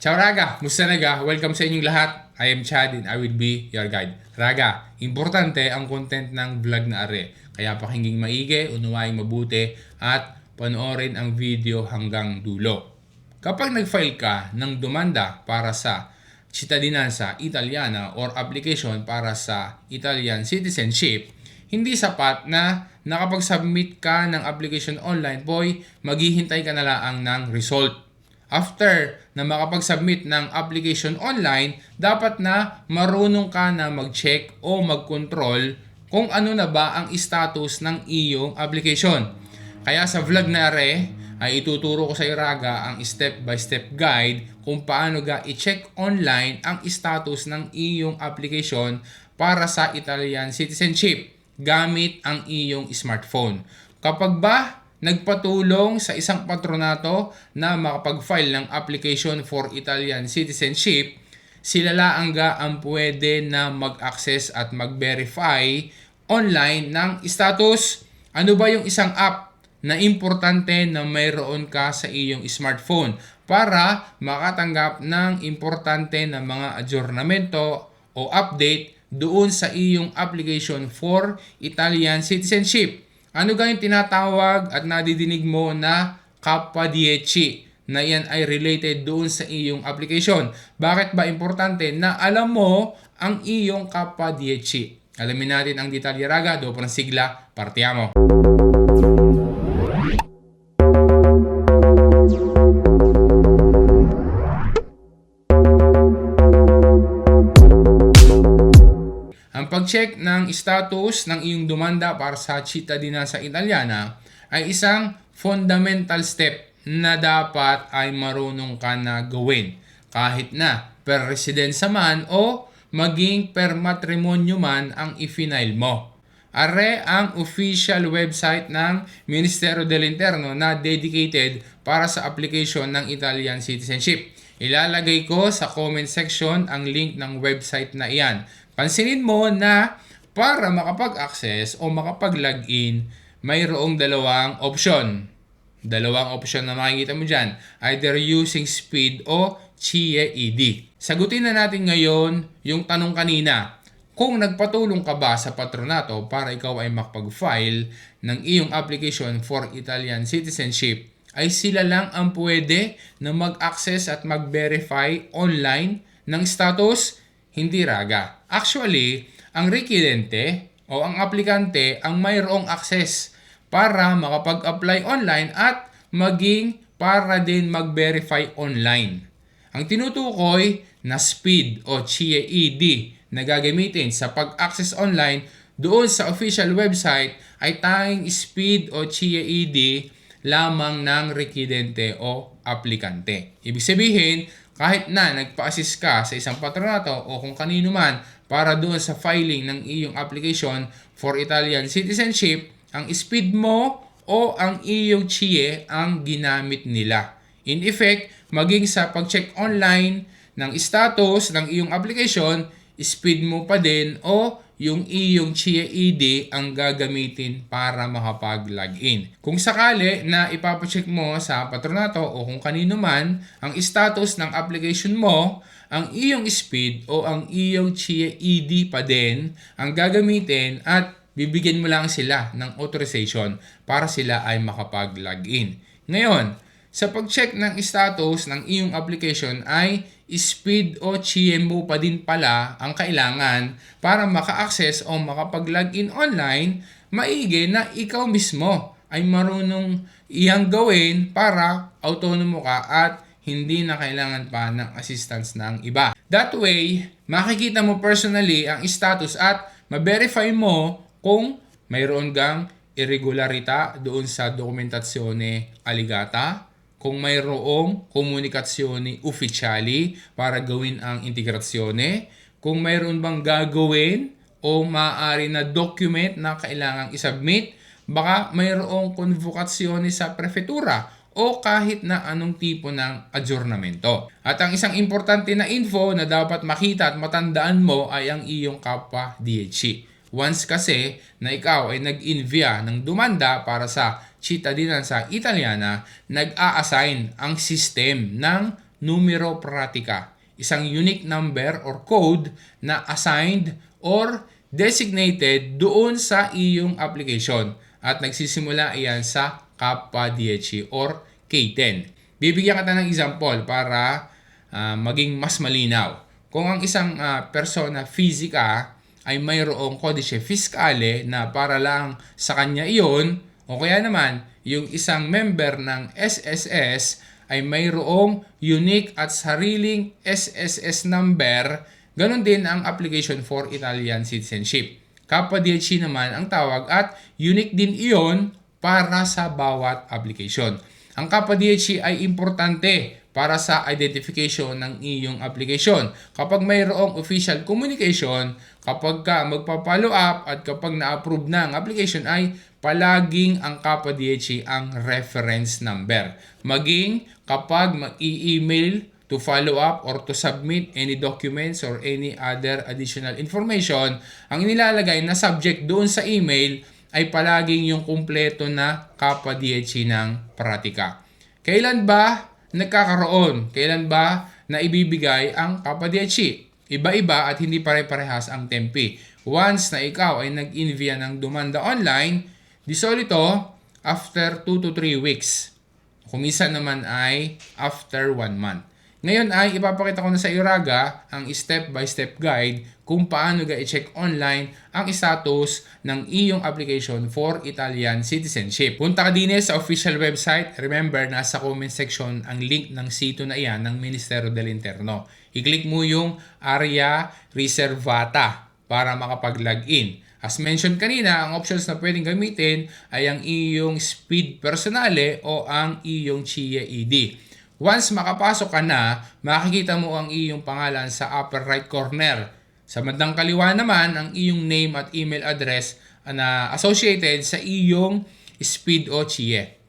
Ciao Raga! Musta naga? Welcome sa inyong lahat. I am Chad and I will be your guide. Raga, importante ang content ng vlog na are. Kaya pakinging maigi, unawaing mabuti at panoorin ang video hanggang dulo. Kapag nag-file ka ng demanda para sa cittadinanza italiana or application para sa Italian citizenship, hindi sapat na nakapag-submit ka ng application online, boy, maghihintay ka na lang ng result. After na makapag-submit ng application online, dapat na marunong ka na mag-check o mag-control kung ano na ba ang status ng iyong application. Kaya sa vlog na are, ay ituturo ko sa Raga ang step-by-step guide kung paano ga i-check online ang status ng iyong application para sa Italian citizenship gamit ang iyong smartphone. Kapag ba nagpatulong sa isang patronato na makapag-file ng application for Italian citizenship, sila lang ang pwede na mag-access at mag-verify online ng status. Ano ba yung isang app na importante na mayroon ka sa iyong smartphone para makatanggap ng importante na mga adjournamento o update doon sa iyong application for Italian citizenship? Ano yung tinatawag at nadidinig mo na Kappa-10 na yan ay related doon sa iyong application? Bakit ba importante na alam mo ang iyong Kappa-10? Alamin natin ang detalye Raga, doon po ng sigla, partiamo. Ang pag-check ng status ng iyong demanda para sa cittadinanza italiana ay isang fundamental step na dapat ay marunong ka na gawin. Kahit na per residenza man o maging per matrimonyo man ang i-file mo. Are ang official website ng Ministerio del Interno na dedicated para sa application ng Italian citizenship. Ilalagay ko sa comment section ang link ng website na iyan. Pansinin mo na para makapag-access o makapag-login, mayroong dalawang option. Dalawang option na makikita mo dyan. Either using speed o CIE-ID. Sagutin na natin ngayon yung tanong kanina. Kung nagpatulong ka ba sa patronato para ikaw ay makapag-file ng iyong application for Italian citizenship, ay sila lang ang pwede na mag-access at mag-verify online ng status? Hindi Raga. Actually, ang requirente o ang aplikante ang mayroong access para makapag-apply online at maging para din mag-verify online. Ang tinutukoy na speed o CIE-ID na gagamitin sa pag-access online doon sa official website ay tanging speed o CIE-ID lamang ng requirente o aplikante. Ibig sabihin, kahit na nagpa-assist ka sa isang patronato o kung kanino man para doon sa filing ng iyong application for Italian citizenship, ang speed mo o ang iyong CIE ang ginamit nila. In effect, maging sa pag-check online ng status ng iyong application, speed mo pa din o yung iyong CIE-ID ang gagamitin para makapag-login. Kung sakali na ipapacheck mo sa patronato o kung kanino man ang status ng application mo, ang iyong speed o ang iyong CIE-ID pa din ang gagamitin at bibigyan mo lang sila ng authorization para sila ay makapag-login. Ngayon, sa pag-check ng status ng iyong application ay speed o CMO pa din pala ang kailangan para maka-access o makapag-login online, maigi na ikaw mismo ay marunong iyang gawin para autonomo ka at hindi na kailangan pa ng assistance ng iba. That way, makikita mo personally ang status at ma-verify mo kung mayroon kang irregularita doon sa dokumentasyone allegata, kung mayroong komunikasyone ufficiali para gawin ang integrasyone, kung mayroon bang gagawin o maaari na document na kailangang isubmit, baka mayroong konvokasyone sa prefetura o kahit na anong tipo ng adjournamento. At ang isang importante na info na dapat makita at matandaan mo ay ang iyong Kappa-10. Once kasi na ikaw ay nag-envia ng demanda para sa cittadinanza italiana, nag-a-assign ang system ng numero pratika, isang unique number or code na assigned or designated doon sa iyong application at nagsisimula iyan sa Kappa DHE or K10. Bibigyan kita ng example para maging mas malinaw. Kung ang isang persona physica ay mayroong codice fiscale na para lang sa kanya iyon, o kaya naman yung isang member ng SSS ay mayroong unique at sariling SSS number, ganun din ang application for Italian citizenship. Kappa DHE naman ang tawag at unique din iyon para sa bawat application. Ang Kappa DHE ay importante para sa identification ng iyong application. Kapag mayroong official communication, kapag ka magpa-follow up at kapag na-approve na ang application ay palaging ang Kappa DHE ang reference number. Maging kapag mag-i-email to follow up or to submit any documents or any other additional information, ang inilalagay na subject doon sa email ay palaging yung kumpleto na Kappa DHE ng pratika. Kailan ba nagkakaroon? Kailan ba na ibibigay ang Kappa DHE? Iba-iba at hindi pare-parehas ang tempi. Once na ikaw ay nag-envia ng demanda online, di solito after 2 to 3 weeks. Kuminsan naman ay after 1 month. Ngayon ay ipapakita ko na sa iyo Raga ang step-by-step guide kung paano i-check online ang status ng iyong application for Italian citizenship. Punta ka din sa official website. Remember, nasa comment section ang link ng sito na iyan ng Ministerio del Interno. I-click mo yung area reservata para makapag-login. As mentioned kanina, ang options na pwedeng gamitin ay ang iyong speed personale o ang iyong CIE ID. Once makapasok ka na, makikita mo ang iyong pangalan sa upper right corner. Sa bandang kaliwa naman, ang iyong name at email address na associated sa iyong speed o CIE.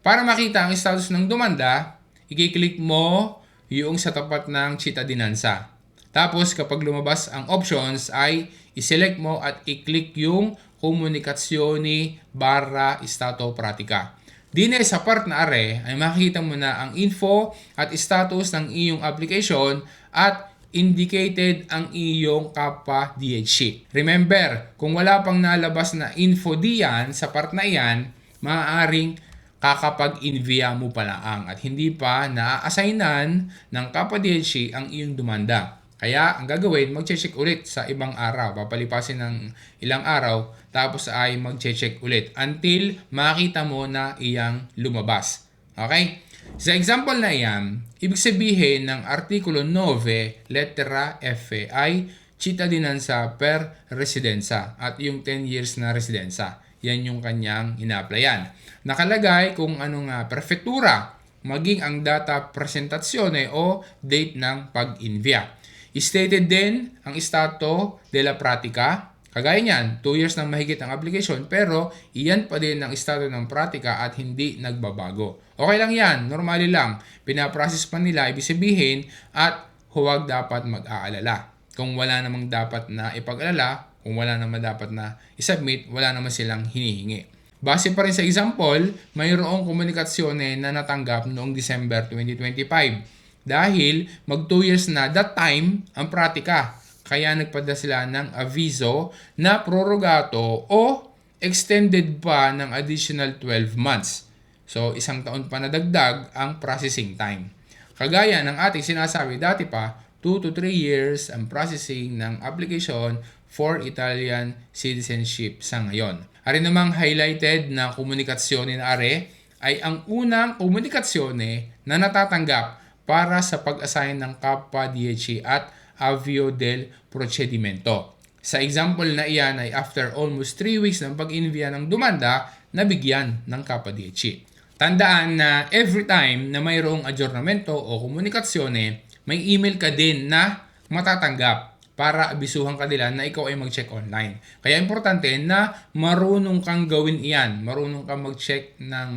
Para makita ang status ng demanda, i-click mo yung sa tapat ng cittadinanza. Tapos kapag lumabas ang options ay i-select mo at i-click yung Comunicazioni barra Stato Pratica. Dine sa part na are ay makikita mo na ang info at status ng iyong application at indicated ang iyong Kappa DHE. Remember, kung wala pang nalabas na info diyan sa part na iyan, maaaring kakapag-envia mo pa lang at hindi pa na-assignan ng Kappa DHE ang iyong demanda. Kaya ang gagawin, mag-check ulit sa ibang araw. Papalipasin ng ilang araw, tapos ay mag-check ulit until makita mo na iyang lumabas. Okay? Sa example na iyan, ibig sabihin ng Artikulo 9, lettera F ay cittadinanza per residenza at yung 10 years na residenza. Yan yung kanyang ina-applyan. Nakalagay kung anong prefektura, maging ang data presentazione o date ng pag-envia. Stated din ang Stato della Pratica. Kagaya niyan, 2 years nang mahigit ang application pero iyan pa din ang estado ng pratika at hindi nagbabago. Okay lang yan, normally lang. Pinaprocess pa nila, ibig sabihin at huwag dapat mag-aalala. Kung wala namang dapat na ipag-alala, kung wala namang dapat na isubmit, wala naman silang hinihingi. Base pa rin sa example, mayroong komunikasyone na natanggap noong December 2025. Dahil mag 2 years na that time ang pratika. Kaya nagpadala sila ng aviso na prorogato o extended pa ng additional 12 months. So, 1 taon pa na dagdag ang processing time. Kagaya ng ating sinasabi dati pa, 2 to 3 years ang processing ng application for Italian citizenship sa ngayon. Ari namang highlighted na komunikasyone na are ay ang unang komunikasyone na natatanggap para sa pag-assign ng Kappa DHE at avvio del procedimento. Sa example na iyan ay after almost 3 weeks ng pag-envia ng demanda, nabigyan ng Kappa DHE. Tandaan na every time na mayroong adjournamento o komunikasyone, may email ka din na matatanggap para abisuhan ka nila na ikaw ay mag-check online. Kaya importante na marunong kang gawin iyan, marunong kang mag-check ng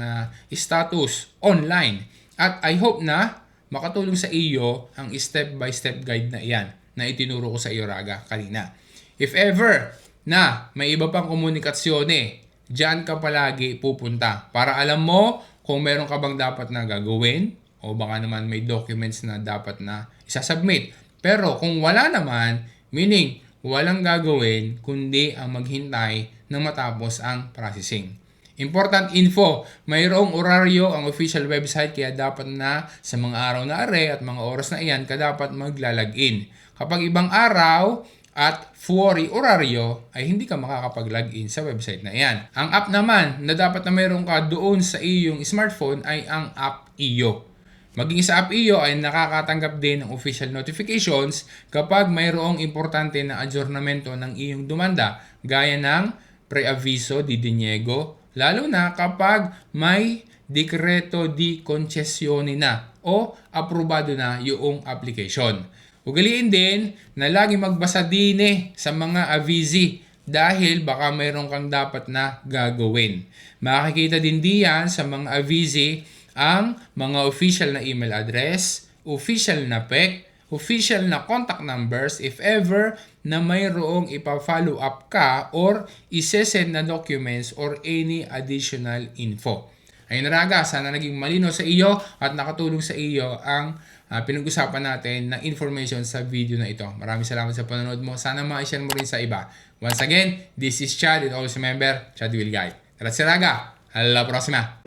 status online. At I hope na makatulong sa iyo ang step-by-step guide na iyan na itinuro ko sa iyo Raga kanina. If ever na may iba pang komunikasyone, diyan ka palagi pupunta para alam mo kung meron ka bang dapat na gagawin o baka naman may documents na dapat na isasubmit. Pero kung wala naman, meaning walang gagawin kundi ang maghintay na matapos ang processing. Important info, mayroong oraryo ang official website kaya dapat na sa mga araw na at mga oras na iyan ka dapat maglalagin. Kapag ibang araw at for oraryo ay hindi ka makakapag-login sa website na iyan. Ang app naman na dapat na mayroon ka doon sa iyong smartphone ay ang app iyo. Maging sa app iyo ay nakakatanggap din ng official notifications kapag mayroong importante na adjournamento ng iyong demanda gaya ng preaviso di diniego, lalo na kapag may dekreto di concessione na o aprobado na yung application. Ugaliin din na lagi magbasa din sa mga avizi dahil baka mayroon kang dapat na gagawin. Makikita din diyan sa mga avizi ang mga official na email address, official na PEC, official na contact numbers if ever na mayroong ipa-follow up ka or isesend na documents or any additional info. Ayun na raga, sana naging malino sa iyo at nakatulong sa iyo ang pinag-usapan natin na information sa video na ito. Maraming salamat sa panonood mo. Sana ma-share mo rin sa iba. Once again, this is Chad and always remember, Chad will guide. Grazie raga, alla prossima!